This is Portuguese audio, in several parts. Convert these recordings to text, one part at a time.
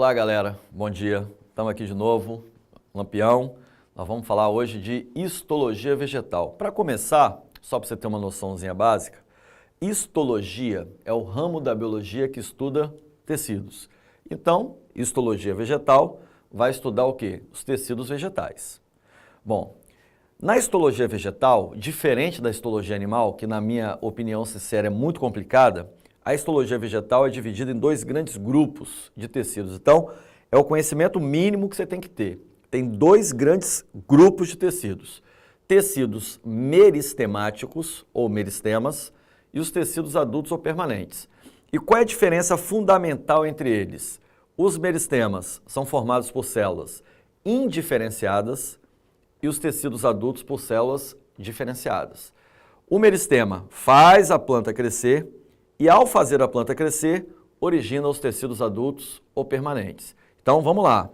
Olá, galera. Bom dia. Estamos aqui de novo, Lampião. Nós vamos falar hoje de histologia vegetal. Para começar, só para você ter uma noçãozinha básica, histologia é o ramo da biologia que estuda tecidos. Então, histologia vegetal vai estudar o quê? Os tecidos vegetais. Bom, na histologia vegetal, diferente da histologia animal, que na minha opinião sincera é muito complicada, a histologia vegetal é dividida em dois grandes grupos de tecidos. Então, é o conhecimento mínimo que você tem que ter. Tem dois grandes grupos de tecidos. Tecidos meristemáticos, ou meristemas, e os tecidos adultos ou permanentes. E qual é a diferença fundamental entre eles? Os meristemas são formados por células indiferenciadas e os tecidos adultos por células diferenciadas. O meristema faz a planta crescer e, ao fazer a planta crescer, origina os tecidos adultos ou permanentes. Então, vamos lá.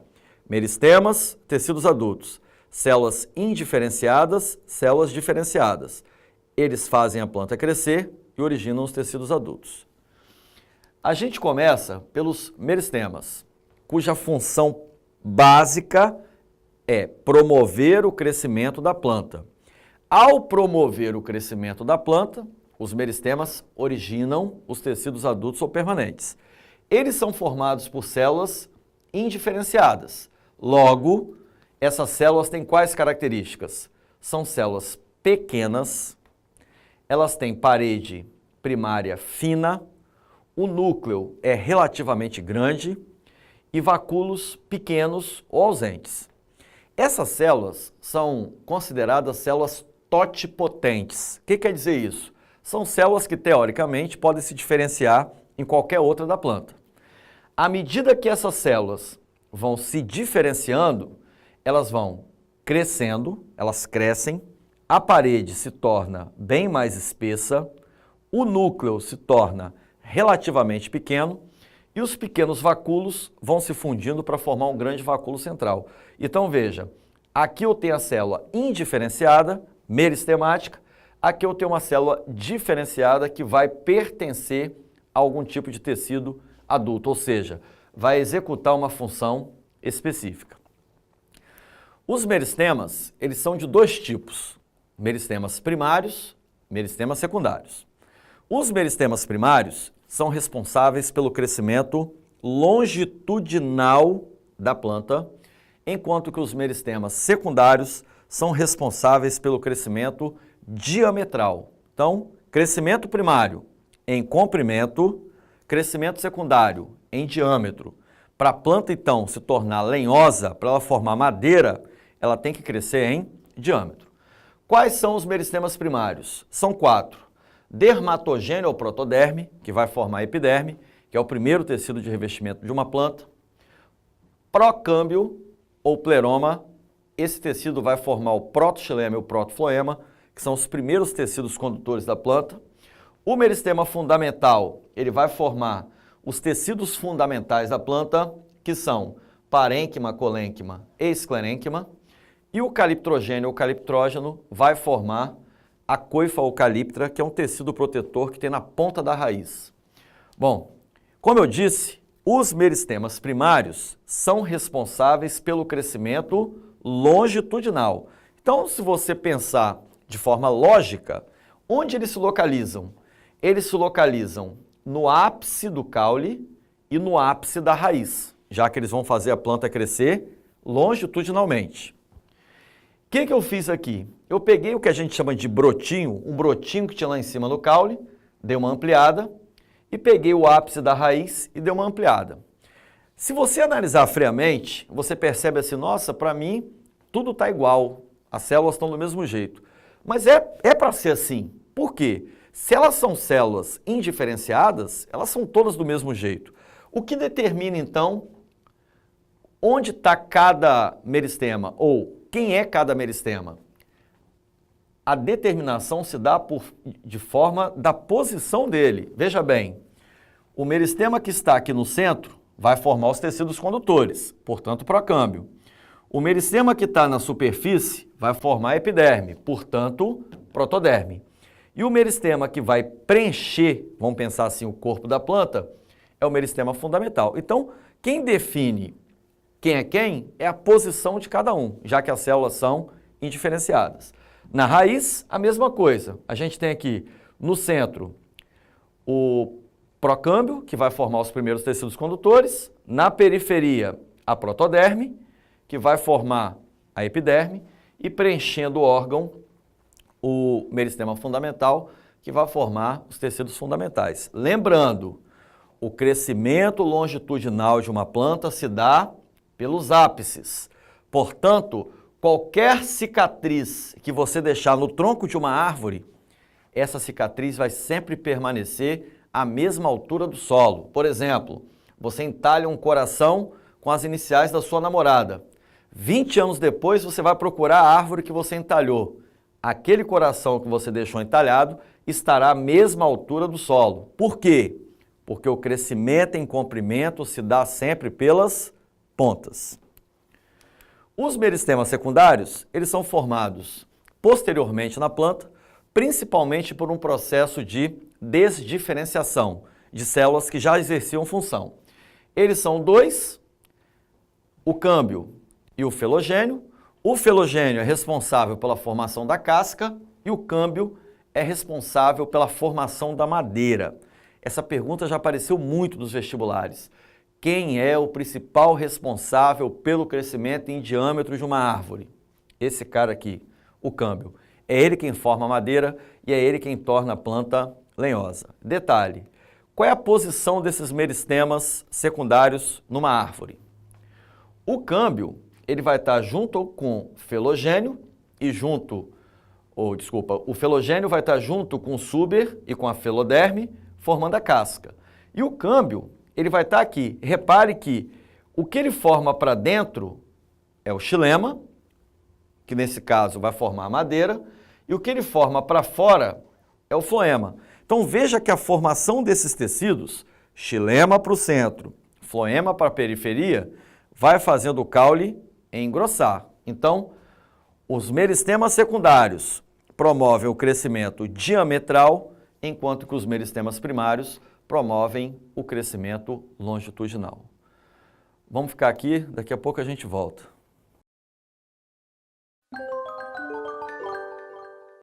Meristemas, tecidos adultos. Células indiferenciadas, células diferenciadas. Eles fazem a planta crescer e originam os tecidos adultos. A gente começa pelos meristemas, cuja função básica é promover o crescimento da planta. Ao promover o crescimento da planta, os meristemas originam os tecidos adultos ou permanentes. Eles são formados por células indiferenciadas. Logo, essas células têm quais características? São células pequenas, elas têm parede primária fina, o núcleo é relativamente grande e vacúolos pequenos ou ausentes. Essas células são consideradas células totipotentes. O que quer dizer isso? São células que, teoricamente, podem se diferenciar em qualquer outra da planta. À medida que essas células vão se diferenciando, elas vão crescendo, elas crescem, a parede se torna bem mais espessa, o núcleo se torna relativamente pequeno e os pequenos vacúolos vão se fundindo para formar um grande vacúolo central. Então, veja, aqui eu tenho a célula indiferenciada, meristemática, aqui eu tenho uma célula diferenciada que vai pertencer a algum tipo de tecido adulto, ou seja, vai executar uma função específica. Os meristemas, eles são de dois tipos, meristemas primários, meristemas secundários. Os meristemas primários são responsáveis pelo crescimento longitudinal da planta, enquanto que os meristemas secundários são responsáveis pelo crescimento diametral. Então, crescimento primário em comprimento, crescimento secundário em diâmetro. Para a planta, então, se tornar lenhosa, para ela formar madeira, ela tem que crescer em diâmetro. Quais são os meristemas primários? São 4. Dermatogênio ou protoderme, que vai formar a epiderme, que é o primeiro tecido de revestimento de uma planta. Procâmbio ou pleroma, esse tecido vai formar o protoxilema e o protofloema, que são os primeiros tecidos condutores da planta. O meristema fundamental, ele vai formar os tecidos fundamentais da planta, que são parênquima, colênquima e esclerênquima. E o caliptrogênio ou caliptrógeno vai formar a coifa eucalíptra, que é um tecido protetor que tem na ponta da raiz. Bom, como eu disse, os meristemas primários são responsáveis pelo crescimento longitudinal. Então, se você pensar de forma lógica, onde eles se localizam? Eles se localizam no ápice do caule e no ápice da raiz, já que eles vão fazer a planta crescer longitudinalmente. O que eu fiz aqui? Eu peguei o que a gente chama de brotinho, um brotinho que tinha lá em cima no caule, dei uma ampliada e peguei o ápice da raiz e dei uma ampliada. Se você analisar friamente, você percebe assim, nossa, para mim tudo está igual, as células estão do mesmo jeito. Mas é para ser assim. Por quê? Se elas são células indiferenciadas, elas são todas do mesmo jeito. O que determina, então, onde está cada meristema ou quem é cada meristema? A determinação se dá de forma da posição dele. Veja bem, o meristema que está aqui no centro vai formar os tecidos condutores, portanto, procâmbio. O meristema que está na superfície vai formar a epiderme, portanto, protoderme. E o meristema que vai preencher, vamos pensar assim, o corpo da planta, é o meristema fundamental. Então, Quem define quem é a posição de cada um, já que as células são indiferenciadas. Na raiz, a mesma coisa. A gente tem aqui no centro o procâmbio, que vai formar os primeiros tecidos condutores. Na periferia, a protoderme, que vai formar a epiderme. E preenchendo o órgão, o meristema fundamental, que vai formar os tecidos fundamentais. Lembrando, o crescimento longitudinal de uma planta se dá pelos ápices. Portanto, qualquer cicatriz que você deixar no tronco de uma árvore, essa cicatriz vai sempre permanecer à mesma altura do solo. Por exemplo, você entalha um coração com as iniciais da sua namorada. 20 anos depois, você vai procurar a árvore que você entalhou. Aquele coração que você deixou entalhado estará à mesma altura do solo. Por quê? Porque o crescimento em comprimento se dá sempre pelas pontas. Os meristemas secundários, eles são formados posteriormente na planta, principalmente por um processo de desdiferenciação de células que já exerciam função. Eles são dois, o câmbio e o felogênio. O felogênio é responsável pela formação da casca e o câmbio é responsável pela formação da madeira. Essa pergunta já apareceu muito nos vestibulares. Quem é o principal responsável pelo crescimento em diâmetro de uma árvore? Esse cara aqui, o câmbio. É ele quem forma a madeira e é ele quem torna a planta lenhosa. Detalhe, qual é a posição desses meristemas secundários numa árvore? O câmbio, ele vai estar junto com o felogênio e o felogênio vai estar junto com o suber e com a feloderme, formando a casca. E o câmbio, ele vai estar aqui. Repare que o que ele forma para dentro é o xilema, que nesse caso vai formar a madeira, e o que ele forma para fora é o floema. Então veja que a formação desses tecidos, xilema para o centro, floema para a periferia, vai fazendo o caule engrossar. Então, os meristemas secundários promovem o crescimento diametral, enquanto que os meristemas primários promovem o crescimento longitudinal. Vamos ficar aqui, daqui a pouco a gente volta.